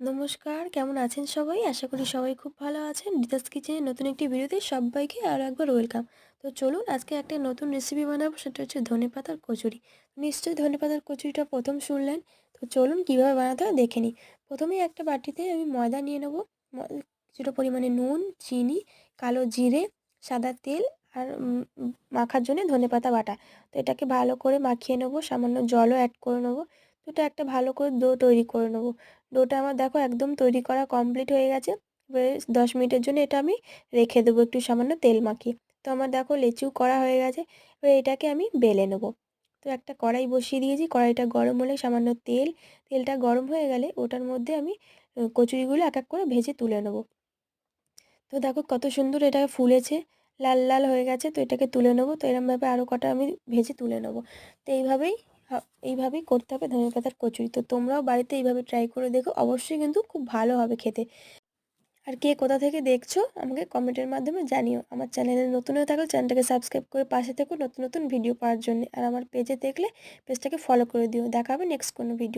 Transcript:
নমস্কার, কেমন আছেন সবাই? আশা করি সবাই খুব ভালো আছেন। রিতাস কিচেনের নতুন একটি ভিডিওতে সব্বাইকে আরও একবার ওয়েলকাম। তো চলুন আজকে একটা নতুন রেসিপি বানাবো, সেটা হচ্ছে ধনেপাতার কচুরি। নিশ্চয়ই ধনেপাতার কচুরিটা প্রথম শুনলেন। তো চলুন কীভাবে বানাতে হয় দেখে নিই। প্রথমেই একটা বাটিতে আমি ময়দা নিয়ে নেবো, কিছুটা পরিমাণে নুন, চিনি, কালো জিরে, সাদা তেল আর মাখার জন্য ধনেপাতা বাটা। তো এটাকে ভালো করে মাখিয়ে নেবো, সামান্য জলও অ্যাড করে নেবো। তো এটা একটা ভালো করে ডো তৈরি করে নেবো। ডোটা আমার দেখো একদম তৈরি করা কমপ্লিট হয়ে গেছে। এবারে 10 মিনিটের জন্য এটা আমি রেখে দেবো একটু সামান্য তেল মাখিয়ে। তো আমার দেখো লেচিও করা হয়ে গেছে। এবার এটাকে আমি বেলে নেবো। তো একটা কড়াই বসিয়ে দিয়েছি, কড়াইটা গরম হলে সামান্য তেলটা গরম হয়ে গেলে ওটার মধ্যে আমি কচুরিগুলো এক এক করে ভেজে তুলে নেবো। তো দেখো কত সুন্দর এটা ফুলেছে, লাল লাল হয়ে গেছে। তো এটাকে তুলে নেবো। তো এরমভাবে আরও কটা আমি ভেজে তুলে নেবো। তো এইভাবেই করতে হবে ধনেপাতার কচুরি। তো তোমরাও বাড়িতে এইভাবে ট্রাই করে দেখো, অবশ্যই কিন্তু খুব ভালো হবে খেতে। আর কে কোথা থেকে দেখছো আমাকে কমেন্টের মাধ্যমে জানিও। আমার চ্যানেলে নতুন হয়ে থাকলে চ্যানেলটাকে সাবস্ক্রাইব করে পাশে থেকো নতুন নতুন ভিডিও পাওয়ার জন্য। আর আমার পেজে দেখলে পেজটাকে ফলো করে দিও। দেখা হবে নেক্সট কোনো ভিডিও।